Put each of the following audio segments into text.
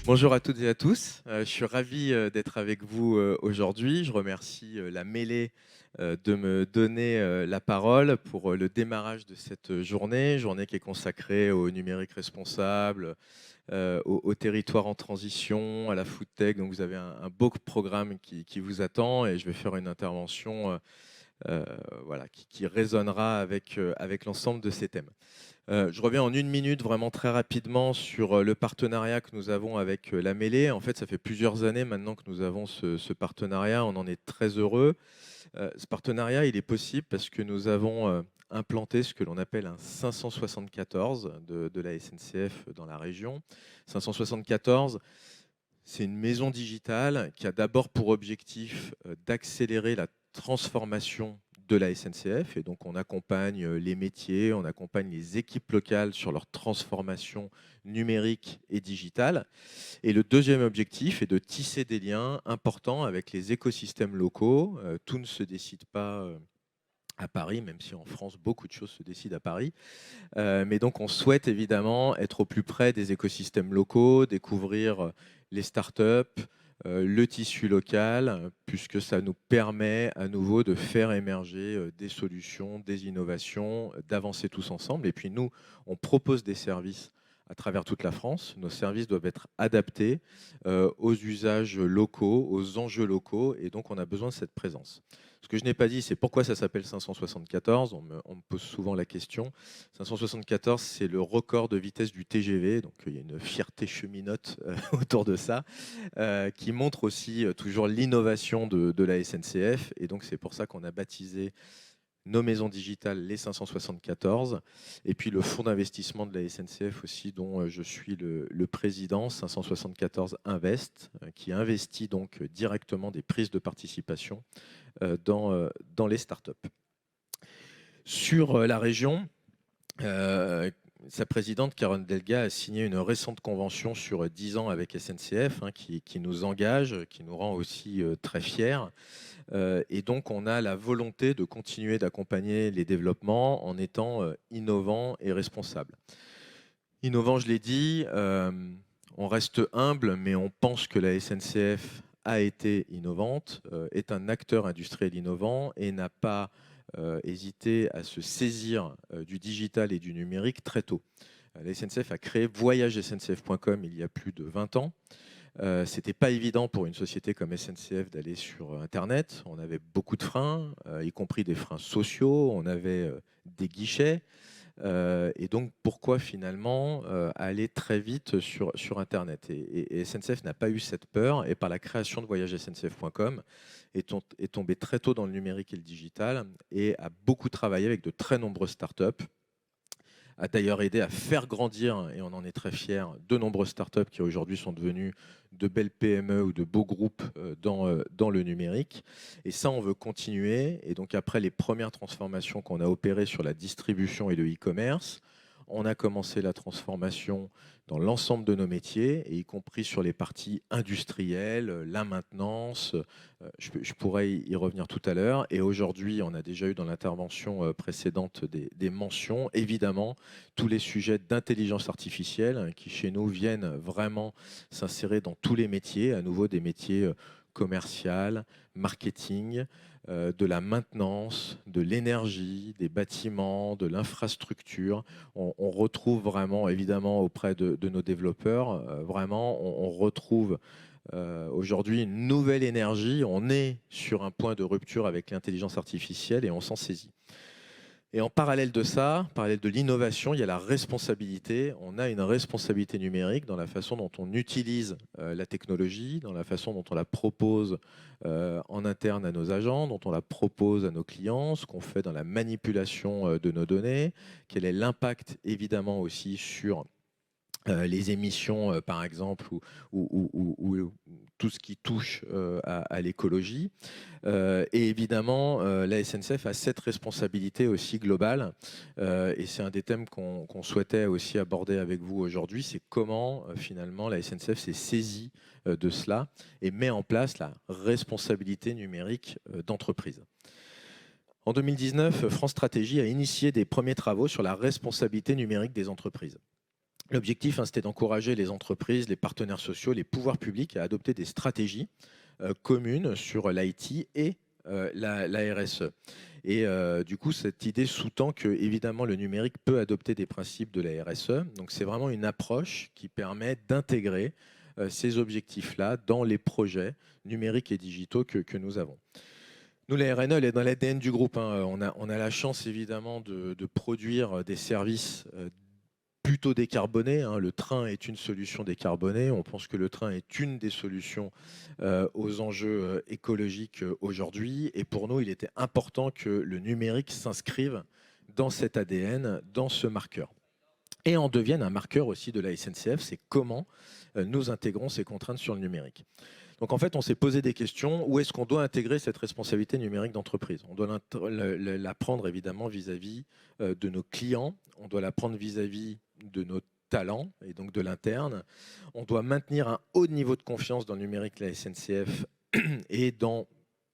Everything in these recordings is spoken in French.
Bonjour à toutes et à tous. Je suis ravi d'être avec vous aujourd'hui. Je remercie la Mêlée de me donner la parole pour le démarrage de cette journée qui est consacrée au numérique responsable, au territoire en transition, à la food tech. Donc vous avez un beau programme qui vous attend et je vais faire une intervention voilà, qui résonnera avec l'ensemble de ces thèmes. Je reviens en une minute, vraiment très rapidement, sur le partenariat que nous avons avec la Mêlée. En fait, ça fait plusieurs années maintenant que nous avons ce partenariat. On en est très heureux. Ce partenariat, il est possible parce que nous avons implanté ce que l'on appelle un 574 de la SNCF dans la région. 574, c'est une maison digitale qui a d'abord pour objectif d'accélérer la transformation de la SNCF. Et donc, on accompagne les métiers, on accompagne les équipes locales sur leur transformation numérique et digitale. Et le deuxième objectif est de tisser des liens importants avec les écosystèmes locaux. Tout ne se décide pas à Paris, même si en France, beaucoup de choses se décident à Paris. Mais donc, on souhaite évidemment être au plus près des écosystèmes locaux, découvrir les startups, le tissu local, puisque ça nous permet à nouveau de faire émerger des solutions, des innovations, d'avancer tous ensemble. Et puis nous, on propose des services à travers toute la France. Nos services doivent être adaptés aux usages locaux, aux enjeux locaux, et donc on a besoin de cette présence. Ce que je n'ai pas dit, c'est pourquoi ça s'appelle 574. On me pose souvent la question. 574, c'est le record de vitesse du TGV, donc il y a une fierté cheminote autour de ça, qui montre aussi toujours l'innovation de la SNCF, et donc c'est pour ça qu'on a baptisé nos maisons digitales les 574, et puis le fonds d'investissement de la SNCF aussi, dont je suis le président, 574 Invest, qui investit donc directement des prises de participation dans les startups. Sur la région, sa présidente, Caroline Delga, a signé une récente convention sur 10 ans avec SNCF, qui nous engage, qui nous rend aussi très fiers. Et donc, on a la volonté de continuer d'accompagner les développements en étant innovant et responsable. Innovant, je l'ai dit, on reste humble, mais on pense que la SNCF a été innovante, est un acteur industriel innovant et n'a pas hésité à se saisir du digital et du numérique très tôt. La SNCF a créé voyagesncf.com il y a plus de 20 ans. C'était pas évident pour une société comme SNCF d'aller sur Internet. On avait beaucoup de freins, y compris des freins sociaux. On avait des guichets. Et donc, pourquoi finalement aller très vite sur Internet et SNCF n'a pas eu cette peur, et par la création de voyagesncf.com est tombé très tôt dans le numérique et le digital et a beaucoup travaillé avec de très nombreuses startups, a d'ailleurs aidé à faire grandir, et on en est très fiers, de nombreuses startups qui aujourd'hui sont devenues de belles PME ou de beaux groupes dans le numérique. Et ça, on veut continuer. Et donc, après les premières transformations qu'on a opérées sur la distribution et le e-commerce, on a commencé la transformation dans l'ensemble de nos métiers, et y compris sur les parties industrielles, la maintenance. Je pourrais y revenir tout à l'heure. Et aujourd'hui, on a déjà eu dans l'intervention précédente des mentions. Évidemment, tous les sujets d'intelligence artificielle qui, chez nous, viennent vraiment s'insérer dans tous les métiers, à nouveau des métiers commercial, marketing, de la maintenance, de l'énergie, des bâtiments, de l'infrastructure. On retrouve vraiment, évidemment, auprès de nos développeurs, vraiment, on retrouve aujourd'hui une nouvelle énergie. On est sur un point de rupture avec l'intelligence artificielle et on s'en saisit. Et en parallèle de ça, parallèle de l'innovation, il y a la responsabilité. On a une responsabilité numérique dans la façon dont on utilise la technologie, dans la façon dont on la propose en interne à nos agents, dont on la propose à nos clients, ce qu'on fait dans la manipulation de nos données, quel est l'impact évidemment aussi sur les émissions, par exemple, ou tout ce qui touche à l'écologie. Et évidemment, la SNCF a cette responsabilité aussi globale. Et c'est un des thèmes qu'on souhaitait aussi aborder avec vous aujourd'hui, c'est comment finalement la SNCF s'est saisie de cela et met en place la responsabilité numérique d'entreprise. En 2019, France Stratégie a initié des premiers travaux sur la responsabilité numérique des entreprises. L'objectif, c'était d'encourager les entreprises, les partenaires sociaux, les pouvoirs publics à adopter des stratégies communes sur l'IT et la RSE. Et du coup, cette idée sous-tend que, évidemment, le numérique peut adopter des principes de la RSE. Donc, c'est vraiment une approche qui permet d'intégrer ces objectifs-là dans les projets numériques et digitaux que nous avons. Nous, la RNE, elle est dans l'ADN du groupe, hein. On a la chance, évidemment, de produire des services plutôt décarbonés, hein. Le train est une solution décarbonée. On pense que le train est une des solutions aux enjeux écologiques aujourd'hui. Et pour nous, il était important que le numérique s'inscrive dans cet ADN, dans ce marqueur. Et en devienne un marqueur aussi de la SNCF, c'est comment nous intégrons ces contraintes sur le numérique. Donc en fait, on s'est posé des questions. Où est-ce qu'on doit intégrer cette responsabilité numérique d'entreprise? On doit la prendre évidemment vis-à-vis de nos clients. On doit la prendre vis-à-vis de nos talents et donc de l'interne. On doit maintenir un haut niveau de confiance dans le numérique de la SNCF et dans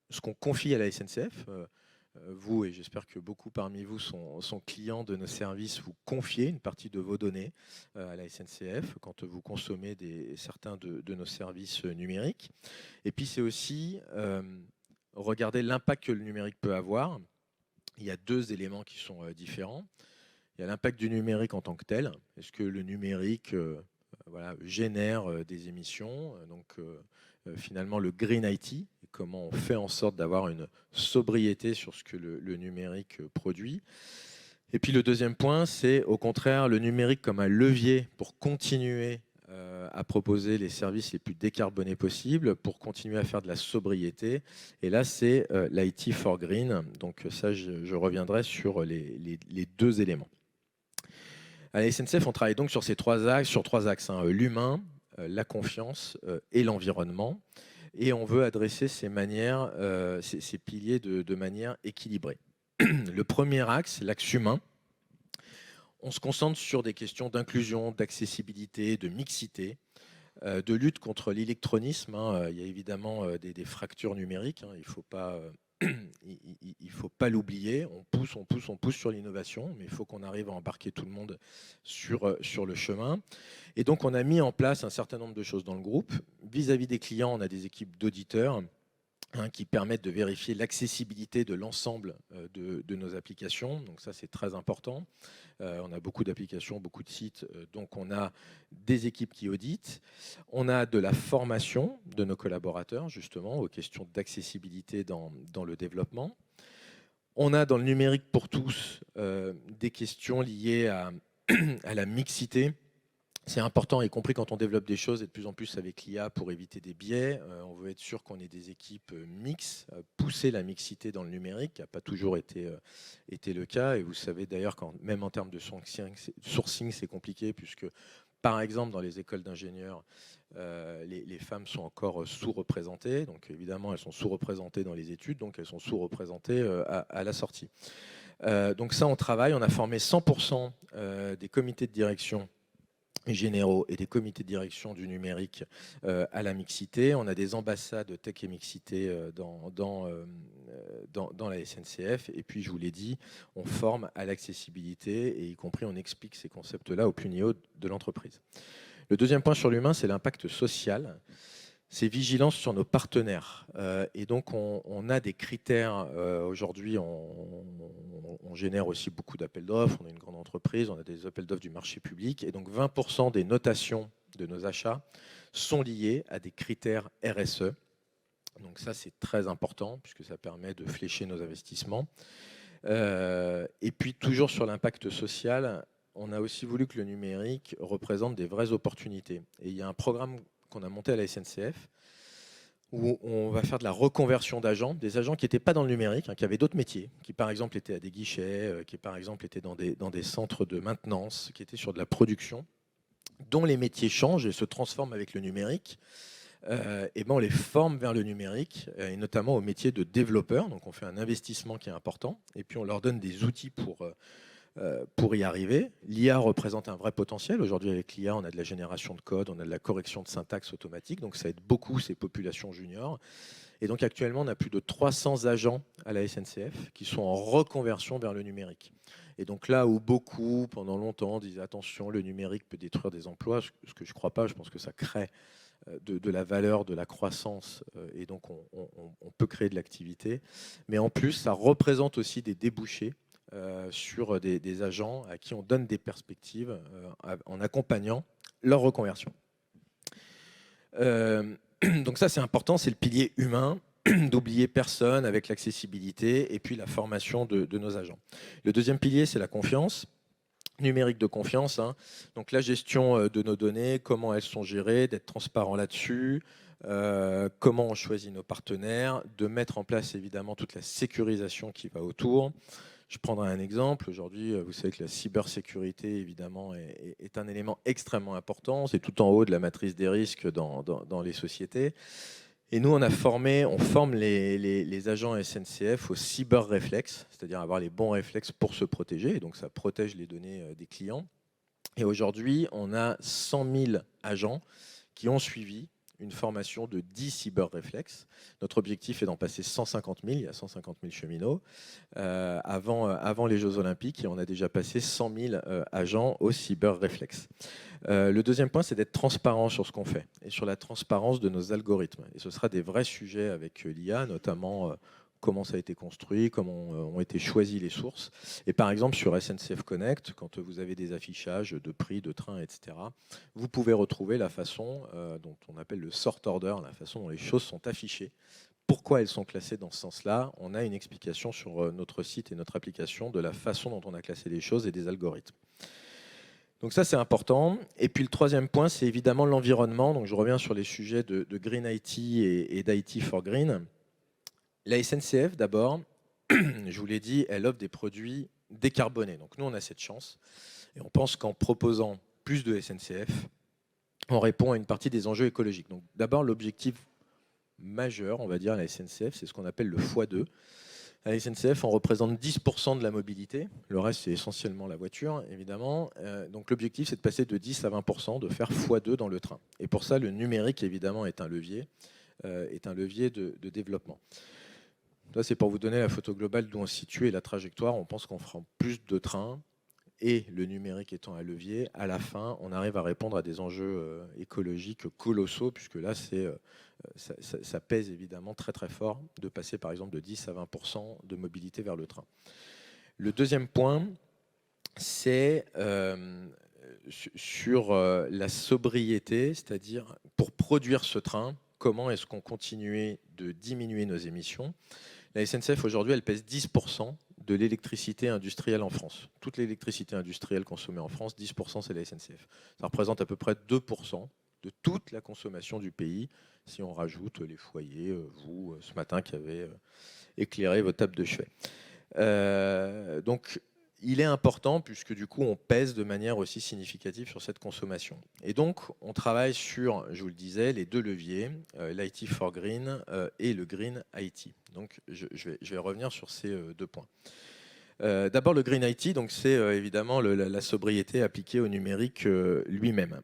ce qu'on confie à la SNCF. Vous, et j'espère que beaucoup parmi vous sont clients de nos services, vous confiez une partie de vos données à la SNCF quand vous consommez certains de nos services numériques. Et puis c'est aussi regarder l'impact que le numérique peut avoir. Il y a deux éléments qui sont différents. Il y a l'impact du numérique en tant que tel. Est-ce que le numérique génère des émissions? Donc finalement le Green IT, et comment on fait en sorte d'avoir une sobriété sur ce que le numérique produit. Et puis le deuxième point, c'est au contraire le numérique comme un levier pour continuer à proposer les services les plus décarbonés possibles, pour continuer à faire de la sobriété. Et là, c'est l'IT for Green. Donc ça, je reviendrai sur les deux éléments. À la SNCF, on travaille donc sur trois axes, hein, l'humain, la confiance et l'environnement. Et on veut adresser ces piliers de manière équilibrée. Le premier axe, l'axe humain, on se concentre sur des questions d'inclusion, d'accessibilité, de mixité, de lutte contre l'électronisme, hein. Il y a évidemment des fractures numériques, hein. Il ne faut pas l'oublier. On pousse sur l'innovation, mais il faut qu'on arrive à embarquer tout le monde sur le chemin. Et donc, on a mis en place un certain nombre de choses dans le groupe. Vis-à-vis des clients, on a des équipes d'auditeurs qui permettent de vérifier l'accessibilité de l'ensemble de nos applications. Donc ça, c'est très important. On a beaucoup d'applications, beaucoup de sites, donc on a des équipes qui auditent. On a de la formation de nos collaborateurs, justement, aux questions d'accessibilité dans le développement. On a dans le numérique pour tous des questions liées à la mixité. C'est important, y compris quand on développe des choses, et de plus en plus avec l'IA pour éviter des biais. On veut être sûr qu'on ait des équipes mixtes, pousser la mixité dans le numérique, qui n'a pas toujours été le cas. Et vous savez d'ailleurs, même en termes de sourcing, c'est compliqué, puisque par exemple dans les écoles d'ingénieurs, les femmes sont encore sous-représentées. Donc évidemment, elles sont sous-représentées dans les études, donc elles sont sous-représentées à la sortie. Donc ça, on travaille. On a formé 100% des comités de direction généraux et des comités de direction du numérique à la mixité. On a des ambassades tech et mixité dans la SNCF. Et puis, je vous l'ai dit, on forme à l'accessibilité et y compris on explique ces concepts-là au plus niveau de l'entreprise. Le deuxième point sur l'humain, c'est l'impact social. C'est vigilance sur nos partenaires. Et donc, on a des critères. Aujourd'hui, on génère aussi beaucoup d'appels d'offres. On est une grande entreprise, on a des appels d'offres du marché public. Et donc, 20% des notations de nos achats sont liées à des critères RSE. Donc ça, c'est très important, puisque ça permet de flécher nos investissements. Et puis, toujours sur l'impact social, on a aussi voulu que le numérique représente des vraies opportunités. Et il y a un programme qu'on a monté à la SNCF, où on va faire de la reconversion d'agents, des agents qui n'étaient pas dans le numérique, qui avaient d'autres métiers, qui par exemple étaient à des guichets, qui par exemple étaient dans des centres de maintenance, qui étaient sur de la production, dont les métiers changent et se transforment avec le numérique. Et on les forme vers le numérique, et notamment au métier de développeur. Donc on fait un investissement qui est important, et puis on leur donne des outils pour y arriver. L'IA représente un vrai potentiel. Aujourd'hui, avec l'IA, on a de la génération de code, on a de la correction de syntaxe automatique, donc ça aide beaucoup ces populations juniors. Et donc actuellement, on a plus de 300 agents à la SNCF qui sont en reconversion vers le numérique. Et donc là où beaucoup, pendant longtemps, disaient attention, le numérique peut détruire des emplois, ce que je ne crois pas, je pense que ça crée de la valeur, de la croissance, et donc on peut créer de l'activité. Mais en plus, ça représente aussi des débouchés sur des agents à qui on donne des perspectives en accompagnant leur reconversion. Donc ça, c'est important, c'est le pilier humain, d'oublier personne avec l'accessibilité et puis la formation de nos agents. Le deuxième pilier, c'est la confiance. Numérique de confiance, hein. Donc la gestion de nos données, comment elles sont gérées, d'être transparent là-dessus, comment on choisit nos partenaires, de mettre en place évidemment toute la sécurisation qui va autour. Je prendrai un exemple. Aujourd'hui, vous savez que la cybersécurité, évidemment, est un élément extrêmement important. C'est tout en haut de la matrice des risques dans les sociétés. Et nous, on forme les agents SNCF au cyber-réflexe, c'est-à-dire avoir les bons réflexes pour se protéger. Et donc, ça protège les données des clients. Et aujourd'hui, on a 100 000 agents qui ont suivi une formation de 10 cyber-réflexes. Notre objectif est d'en passer 150 000. Il y a 150 000 cheminots avant les Jeux Olympiques. Et on a déjà passé 100 000 agents au cyber-réflexe. Le deuxième point, c'est d'être transparent sur ce qu'on fait et sur la transparence de nos algorithmes. Et ce sera des vrais sujets avec l'IA, notamment comment ça a été construit, comment ont été choisies les sources. Et par exemple, sur SNCF Connect, quand vous avez des affichages de prix, de trains, etc., vous pouvez retrouver la façon dont on appelle le sort order, la façon dont les choses sont affichées. Pourquoi elles sont classées dans ce sens-là? On a une explication sur notre site et notre application de la façon dont on a classé les choses et des algorithmes. Donc ça, c'est important. Et puis le troisième point, c'est évidemment l'environnement. Donc je reviens sur les sujets de Green IT et d'IT for Green. La SNCF, d'abord, je vous l'ai dit, elle offre des produits décarbonés. Donc nous, on a cette chance. Et on pense qu'en proposant plus de SNCF, on répond à une partie des enjeux écologiques. Donc d'abord, l'objectif majeur, on va dire, à la SNCF, c'est ce qu'on appelle le x2. À la SNCF, on représente 10% de la mobilité. Le reste, c'est essentiellement la voiture, évidemment. Donc l'objectif, c'est de passer de 10 à 20%, de faire x2 dans le train. Et pour ça, le numérique, évidemment, est un levier de développement. Là, c'est pour vous donner la photo globale d'où on se situe et la trajectoire. On pense qu'on fera plus de trains et le numérique étant un levier. À la fin, on arrive à répondre à des enjeux écologiques colossaux, puisque là, ça pèse évidemment très très fort de passer par exemple de 10 à 20% de mobilité vers le train. Le deuxième point, c'est sur la sobriété, c'est-à-dire pour produire ce train, comment est-ce qu'on continue de diminuer nos émissions. La SNCF aujourd'hui, elle pèse 10% de l'électricité industrielle en France. Toute l'électricité industrielle consommée en France, 10% c'est la SNCF. Ça représente à peu près 2% de toute la consommation du pays, si on rajoute les foyers, vous, ce matin, qui avez éclairé vos tables de chevet. Donc, il est important, puisque du coup, on pèse de manière aussi significative sur cette consommation. Et donc, on travaille sur, je vous le disais, les deux leviers, l'IT for Green et le Green IT. Donc, je vais revenir sur ces deux points. D'abord, le Green IT, donc c'est évidemment la sobriété appliquée au numérique lui-même.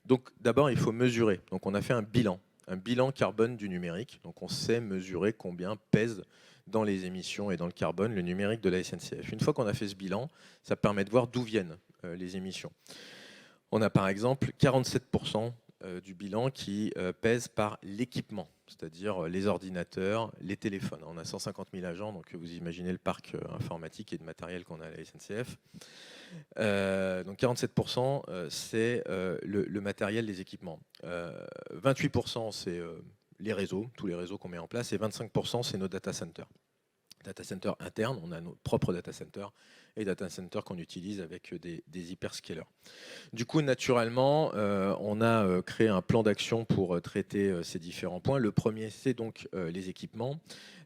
Donc, d'abord, il faut mesurer. Donc, on a fait un bilan carbone du numérique. Donc, on sait mesurer combien pèse dans les émissions et dans le carbone le numérique de la SNCF. Une fois qu'on a fait ce bilan, ça permet de voir d'où viennent les émissions. On a par exemple 47% du bilan qui pèse par l'équipement, c'est-à-dire les ordinateurs, les téléphones. On a 150 000 agents, donc vous imaginez le parc informatique et de matériel qu'on a à la SNCF. Donc 47%, c'est le matériel, les équipements. 28%, c'est les réseaux, tous les réseaux qu'on met en place, et 25%, c'est nos data centers. Data centers internes, on a nos propres data centers, et data centers qu'on utilise avec des hyperscalers. Du coup, naturellement, on a créé un plan d'action pour traiter ces différents points. Le premier, c'est donc les équipements,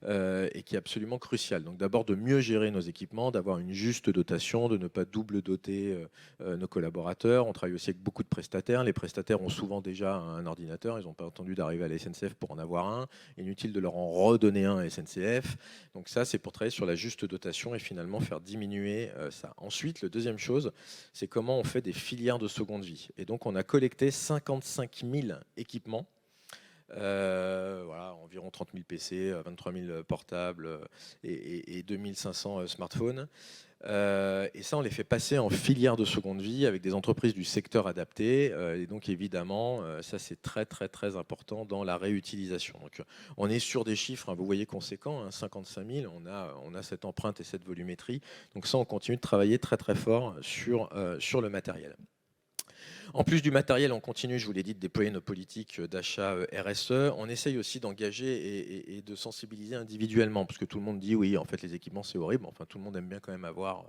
et qui est absolument crucial. Donc d'abord, de mieux gérer nos équipements, d'avoir une juste dotation, de ne pas double doter nos collaborateurs. On travaille aussi avec beaucoup de prestataires. Les prestataires ont souvent déjà un ordinateur. Ils n'ont pas attendu d'arriver à la SNCF pour en avoir un. Inutile de leur en redonner un à SNCF. Donc ça, c'est pour travailler sur la juste dotation et finalement faire diminuer ça. Ensuite, la deuxième chose, c'est comment on fait des filières de seconde vie. Et donc, on a collecté 55 000 équipements Voilà, environ 30 000 PC, 23 000 portables et 2 500 smartphones. Et ça, on les fait passer en filière de seconde vie avec des entreprises du secteur adapté. Et donc, évidemment, ça, c'est très, très, très important dans la réutilisation. Donc, on est sur des chiffres, hein, vous voyez, conséquents, hein, 55 000. On a cette empreinte et cette volumétrie. Donc, ça, on continue de travailler très, très fort sur le matériel. En plus du matériel, on continue, je vous l'ai dit, de déployer nos politiques d'achat RSE. On essaye aussi d'engager et de sensibiliser individuellement, parce que tout le monde dit oui, en fait, les équipements, c'est horrible. Enfin, tout le monde aime bien quand même avoir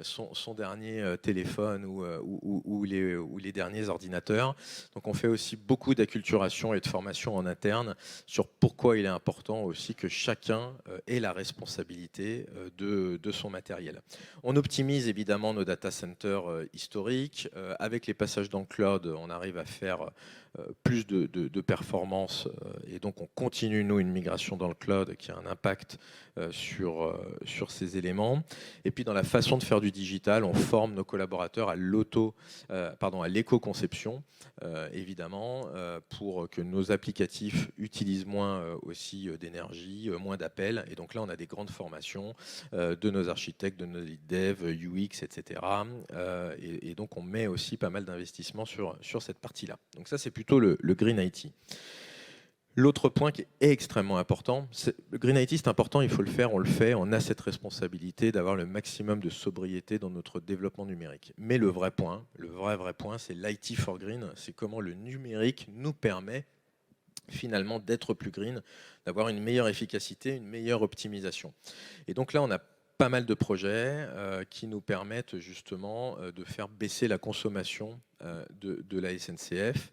son dernier téléphone ou les derniers ordinateurs. Donc, on fait aussi beaucoup d'acculturation et de formation en interne sur pourquoi il est important aussi que chacun ait la responsabilité de son matériel. On optimise évidemment nos data centers historiques. Avec les passages dans le cloud, on arrive à faire plus de performances et donc on continue, nous, une migration dans le cloud qui a un impact sur ces éléments. Et puis dans la façon de faire du digital, on forme nos collaborateurs à l'éco-conception, évidemment, pour que nos applicatifs utilisent moins aussi d'énergie, moins d'appels. Et donc là, on a des grandes formations de nos architectes, de nos lead dev, UX, etc. Et donc, on met aussi pas mal d'investissements sur cette partie-là. Donc ça, c'est plutôt le Green IT. L'autre point qui est extrêmement important, le Green IT, c'est important, il faut le faire, on le fait, on a cette responsabilité d'avoir le maximum de sobriété dans notre développement numérique. Mais le vrai point, le vrai point, c'est l'IT for Green, c'est comment le numérique nous permet finalement d'être plus green, d'avoir une meilleure efficacité, une meilleure optimisation. Et donc là, on a pas mal de projets qui nous permettent justement de faire baisser la consommation de la SNCF.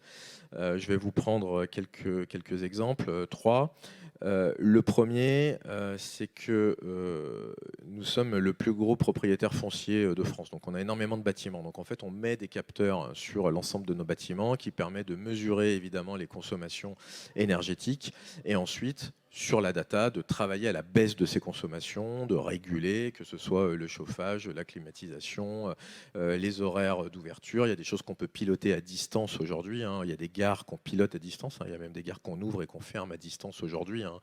Je vais vous prendre quelques exemples, trois. Le premier, c'est que nous sommes le plus gros propriétaire foncier de France. Donc on a énormément de bâtiments. Donc en fait, on met des capteurs sur l'ensemble de nos bâtiments qui permet de mesurer évidemment les consommations énergétiques et ensuite sur la data, de travailler à la baisse de ces consommations, de réguler, que ce soit le chauffage, la climatisation, les horaires d'ouverture. Il y a des choses qu'on peut piloter à distance aujourd'hui, hein. Il y a des gares qu'on pilote à distance, hein. Il y a même des gares qu'on ouvre et qu'on ferme à distance aujourd'hui, hein,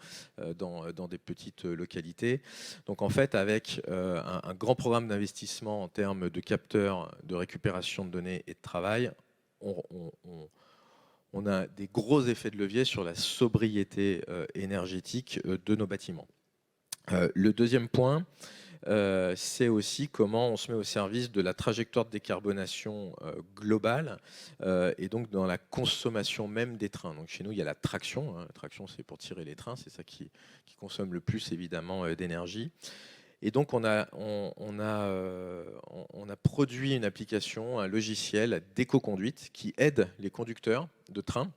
dans des petites localités. Donc en fait, avec un grand programme d'investissement en termes de capteurs, de récupération de données et de travail, on a des gros effets de levier sur la sobriété énergétique de nos bâtiments. Le deuxième point, c'est aussi comment on se met au service de la trajectoire de décarbonation globale et donc dans la consommation même des trains. Donc chez nous, il y a la traction. Hein. La traction, c'est pour tirer les trains, c'est ça qui consomme le plus évidemment d'énergie. Et donc on a produit une application, un logiciel d'éco-conduite qui aide les conducteurs de train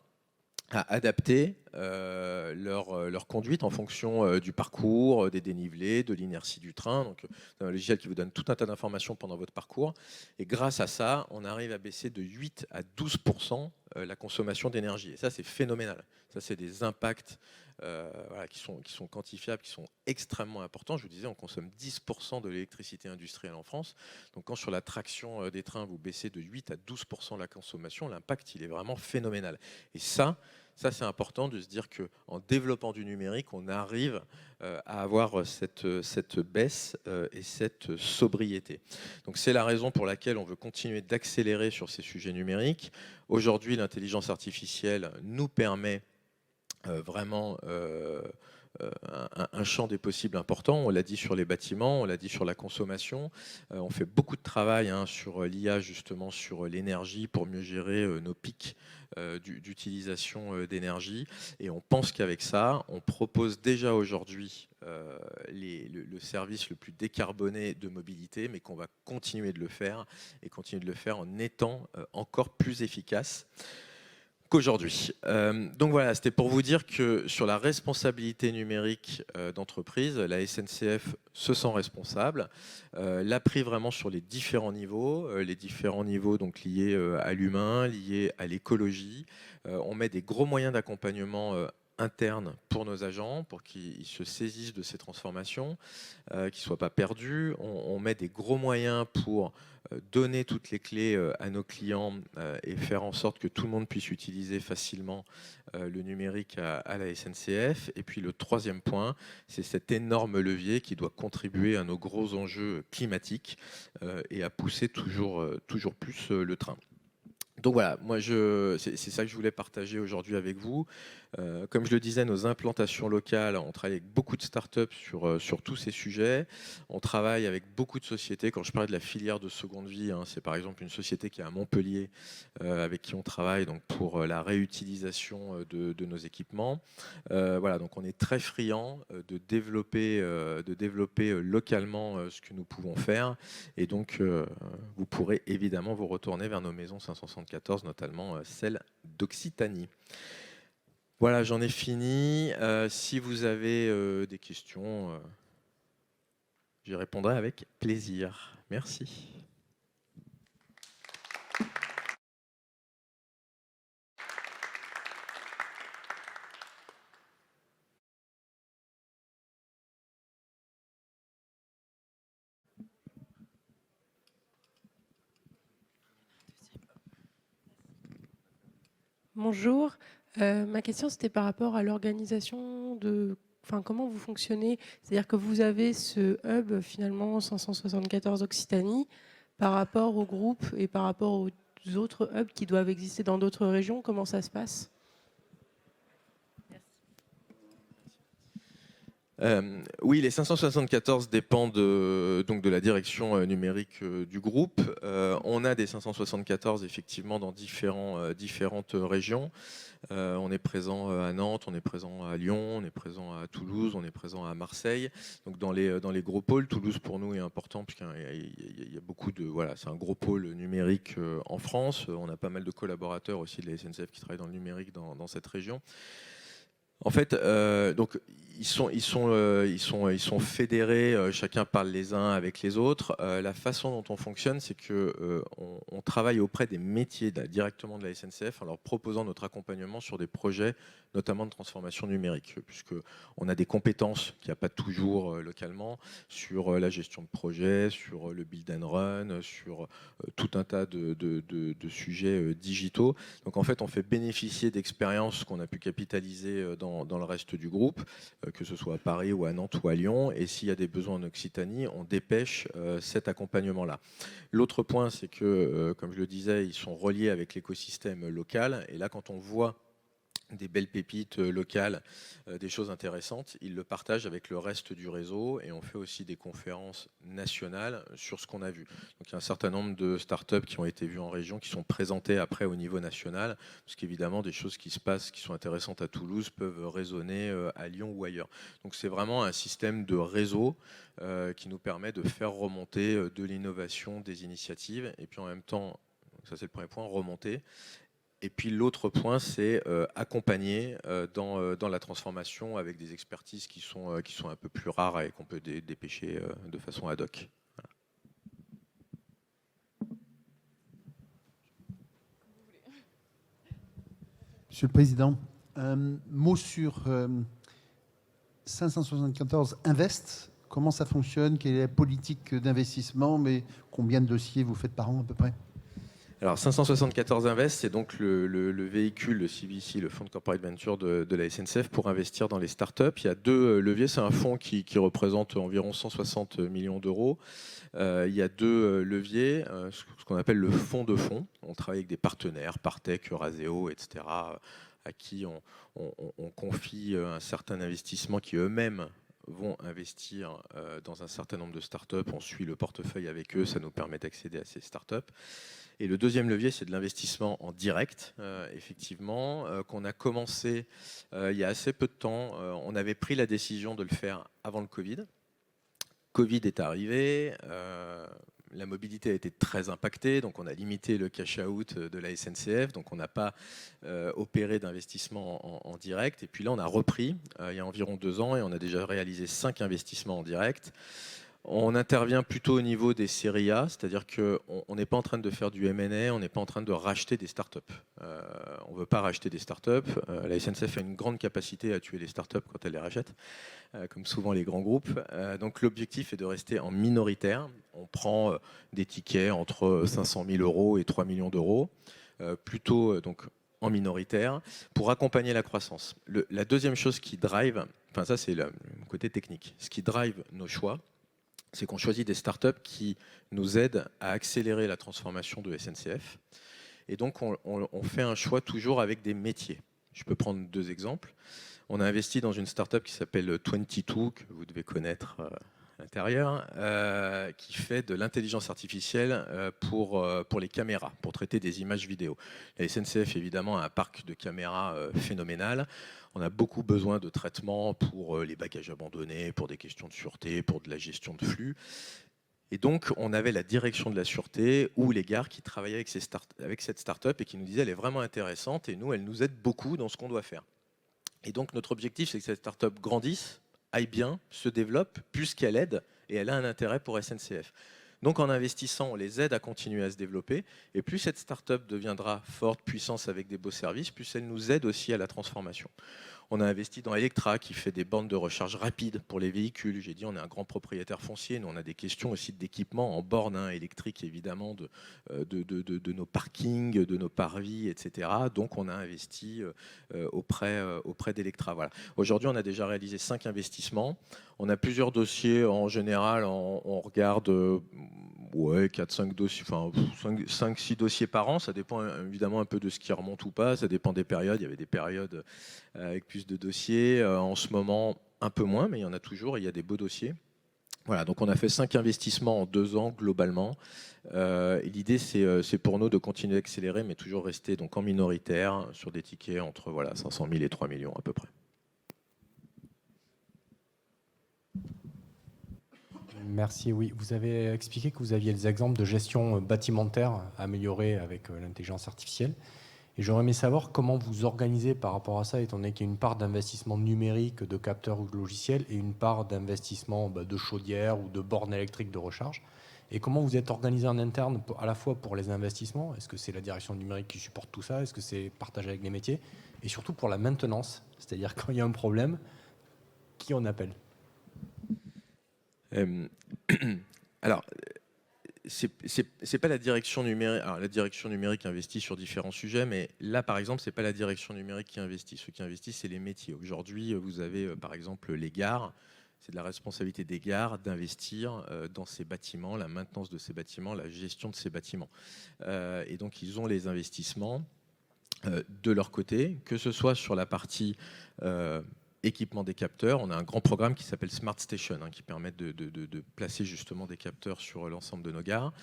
à adapter leur conduite en fonction du parcours, des dénivelés, de l'inertie du train. Donc, c'est un logiciel qui vous donne tout un tas d'informations pendant votre parcours. Et grâce à ça, on arrive à baisser de 8 à 12% la consommation d'énergie. Et ça, c'est phénoménal. Ça, c'est des impacts voilà, qui sont quantifiables, qui sont extrêmement importants. Je vous disais, on consomme 10% de l'électricité industrielle en France. Donc, quand sur la traction des trains, vous baissez de 8 à 12% la consommation, l'impact, il est vraiment phénoménal. Et ça, c'est important de se dire qu'en développant du numérique, on arrive à avoir cette baisse et cette sobriété. Donc c'est la raison pour laquelle on veut continuer d'accélérer sur ces sujets numériques. Aujourd'hui, l'intelligence artificielle nous permet vraiment un champ des possibles important. On l'a dit sur les bâtiments, on l'a dit sur la consommation. On fait beaucoup de travail sur l'IA, justement sur l'énergie pour mieux gérer nos pics d'utilisation d'énergie. Et on pense qu'avec ça, on propose déjà aujourd'hui le service le plus décarboné de mobilité, mais qu'on va continuer de le faire et continuer de le faire en étant encore plus efficace qu'aujourd'hui. Donc voilà, c'était pour vous dire que sur la responsabilité numérique d'entreprise, la SNCF se sent responsable, l'a pris vraiment sur les différents niveaux donc liés à l'humain, liés à l'écologie. On met des gros moyens d'accompagnement interne pour nos agents, pour qu'ils se saisissent de ces transformations, qu'ils ne soient pas perdus. On met des gros moyens pour donner toutes les clés à nos clients et faire en sorte que tout le monde puisse utiliser facilement le numérique à la SNCF. Et puis le troisième point, c'est cet énorme levier qui doit contribuer à nos gros enjeux climatiques et à pousser toujours plus le train. Donc voilà, moi c'est ça que je voulais partager aujourd'hui avec vous. Comme je le disais, nos implantations locales, on travaille avec beaucoup de startups sur tous ces sujets. On travaille avec beaucoup de sociétés. Quand je parlais de la filière de seconde vie, c'est par exemple une société qui est à Montpellier, avec qui on travaille donc, pour la réutilisation de nos équipements. Voilà, donc on est très friand de développer localement ce que nous pouvons faire. Et donc, vous pourrez évidemment vous retourner vers nos maisons 574, notamment celle d'Occitanie. Voilà, j'en ai fini. Si vous avez des questions, j'y répondrai avec plaisir. Merci. Bonjour. Ma question, c'était par rapport à l'organisation de... Enfin, comment vous fonctionnez? C'est-à-dire que vous avez ce hub, finalement, 574 Occitanie, par rapport au groupe et par rapport aux autres hubs qui doivent exister dans d'autres régions. Comment ça se passe? Oui, les 574 dépendent donc de la direction numérique du groupe. On a des 574 effectivement dans différentes régions. On est présent à Nantes, on est présent à Lyon, on est présent à Toulouse, on est présent à Marseille. Donc dans les gros pôles, Toulouse pour nous est important puisqu'il y a beaucoup de c'est un gros pôle numérique en France. On a pas mal de collaborateurs aussi de la SNCF qui travaillent dans le numérique dans cette région. En fait, donc ils sont fédérés, chacun parle les uns avec les autres. La façon dont on fonctionne, c'est que on travaille auprès des métiers directement de la SNCF en leur proposant notre accompagnement sur des projets, notamment de transformation numérique, puisque on a des compétences qu'il n'y a pas toujours localement sur la gestion de projet, sur le build and run, sur tout un tas de sujets digitaux. Donc en fait, on fait bénéficier d'expériences qu'on a pu capitaliser dans le reste du groupe, que ce soit à Paris ou à Nantes ou à Lyon. Et s'il y a des besoins en Occitanie, on dépêche cet accompagnement-là. L'autre point, c'est que, comme je le disais, ils sont reliés avec l'écosystème local. Et là, quand on voit des belles pépites locales, des choses intéressantes, ils le partagent avec le reste du réseau et on fait aussi des conférences nationales sur ce qu'on a vu. Donc il y a un certain nombre de startups qui ont été vues en région, qui sont présentées après au niveau national, parce qu'évidemment des choses qui se passent, qui sont intéressantes à Toulouse, peuvent résonner à Lyon ou ailleurs. Donc c'est vraiment un système de réseau qui nous permet de faire remonter de l'innovation, des initiatives, et puis en même temps, ça c'est le premier point, remonter. Et puis l'autre point, c'est accompagner dans la transformation avec des expertises qui sont un peu plus rares et qu'on peut dépêcher de façon ad hoc. Voilà. Monsieur le Président, un mot sur 574 Invest. Comment ça fonctionne? Quelle est la politique d'investissement? Mais combien de dossiers vous faites par an à peu près? Alors 574 Invest, c'est donc le véhicule, le CVC, le fonds de corporate venture de la SNCF pour investir dans les startups. Il y a deux leviers. C'est un fonds qui représente environ 160 millions d'euros. Il y a deux leviers, ce qu'on appelle le fonds de fonds. On travaille avec des partenaires, Partech, Euraseo, etc., à qui on confie un certain investissement qui eux-mêmes vont investir dans un certain nombre de startups. On suit le portefeuille avec eux, ça nous permet d'accéder à ces startups. Et le deuxième levier, c'est de l'investissement en direct, effectivement, qu'on a commencé il y a assez peu de temps. On avait pris la décision de le faire avant le Covid. Covid est arrivé, la mobilité a été très impactée, donc on a limité le cash-out de la SNCF, donc on n'a pas opéré d'investissement en direct. Et puis là, on a repris il y a environ 2 ans et on a déjà réalisé 5 investissements en direct. On intervient plutôt au niveau des séries A, c'est-à-dire qu'on n'est pas en train de faire du M&A, on n'est pas en train de racheter des startups. On ne veut pas racheter des startups. La SNCF a une grande capacité à tuer les startups quand elle les rachète, comme souvent les grands groupes. Donc l'objectif est de rester en minoritaire. On prend des tickets entre 500 000 euros et 3 millions d'euros, plutôt donc en minoritaire, pour accompagner la croissance. La deuxième chose qui drive, enfin ça c'est le côté technique, ce qui drive nos choix, c'est qu'on choisit des startups qui nous aident à accélérer la transformation de SNCF. Et donc, on fait un choix toujours avec des métiers. Je peux prendre 2 exemples. On a investi dans une startup qui s'appelle 22, que vous devez connaître à l'intérieur, qui fait de l'intelligence artificielle pour les caméras, pour traiter des images vidéo. La SNCF, évidemment, a un parc de caméras phénoménal. On a beaucoup besoin de traitements pour les bagages abandonnés, pour des questions de sûreté, pour de la gestion de flux. Et donc, on avait la direction de la sûreté ou les gares qui travaillaient avec cette start-up et qui nous disaient elle est vraiment intéressante et nous, elle nous aide beaucoup dans ce qu'on doit faire. Et donc, notre objectif, c'est que cette start-up grandisse, aille bien, se développe, puisqu'elle aide et elle a un intérêt pour SNCF. Donc en investissant, on les aide à continuer à se développer. Et plus cette start-up deviendra forte, puissance avec des beaux services, plus elle nous aide aussi à la transformation. On a investi dans Electra qui fait des bornes de recharge rapides pour les véhicules. J'ai dit on est un grand propriétaire foncier. Nous on a des questions aussi d'équipement en bornes électriques évidemment de nos parkings, de nos parvis, etc. Donc on a investi auprès d'Electra. Voilà. Aujourd'hui on a déjà réalisé 5 investissements. On a plusieurs dossiers en général. On regarde 4-5 dossiers, enfin 5-6 dossiers par an. Ça dépend évidemment un peu de ce qui remonte ou pas. Ça dépend des périodes. Il y avait des périodes avec plus de dossiers. En ce moment, un peu moins, mais il y en a toujours. Il y a des beaux dossiers. Voilà, donc on a fait 5 investissements en 2 ans globalement. L'idée, c'est pour nous de continuer à accélérer, mais toujours rester donc en minoritaire sur des tickets entre 500 000 et 3 millions à peu près. Merci. Oui, vous avez expliqué que vous aviez des exemples de gestion bâtimentaire améliorée avec l'intelligence artificielle. Et j'aurais aimé savoir comment vous organisez par rapport à ça, étant donné qu'il y a une part d'investissement numérique de capteurs ou de logiciels et une part d'investissement de chaudières ou de bornes électriques de recharge. Et comment vous êtes organisé en interne à la fois pour les investissements? Est-ce que c'est la direction numérique qui supporte tout ça? Est-ce que c'est partagé avec les métiers? Et surtout pour la maintenance, c'est-à-dire quand il y a un problème, qui on appelle? Alors, c'est pas la direction numérique. Alors, la direction numérique investit sur différents sujets, mais là, par exemple, c'est pas la direction numérique qui investit. Ceux qui investissent, c'est les métiers. Aujourd'hui, vous avez, par exemple, les gares. C'est de la responsabilité des gares d'investir dans ces bâtiments, la maintenance de ces bâtiments, la gestion de ces bâtiments. Et donc, ils ont les investissements de leur côté, que ce soit sur la partie équipement des capteurs. On a un grand programme qui s'appelle Smart Station, qui permet de placer justement des capteurs sur l'ensemble de nos gares.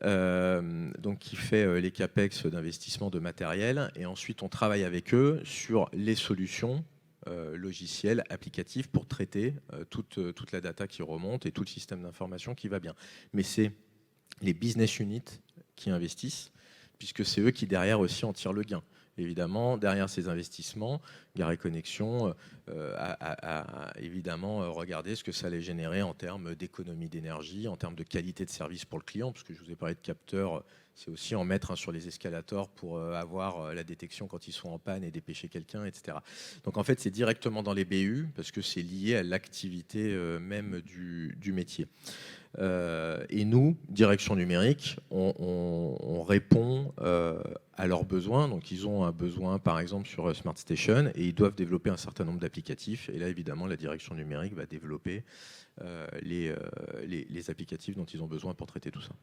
Donc qui fait les capex d'investissement de matériel. Et ensuite, on travaille avec eux sur les solutions logicielles, applicatives pour traiter toute la data qui remonte et tout le système d'information qui va bien. Mais c'est les business units qui investissent, puisque c'est eux qui derrière aussi en tirent le gain. Évidemment, derrière ces investissements, Gares & Connexions a évidemment regardé ce que ça allait générer en termes d'économie d'énergie, en termes de qualité de service pour le client, parce que je vous ai parlé de capteurs, c'est aussi en mettre sur les escalators pour avoir la détection quand ils sont en panne et dépêcher quelqu'un, etc. Donc en fait, c'est directement dans les BU, parce que c'est lié à l'activité même du métier. Et nous, direction numérique, on répond à leurs besoins. Donc ils ont un besoin par exemple sur Smart Station et ils doivent développer un certain nombre d'applicatifs. Et là évidemment la direction numérique va développer les applicatifs dont ils ont besoin pour traiter tout ça.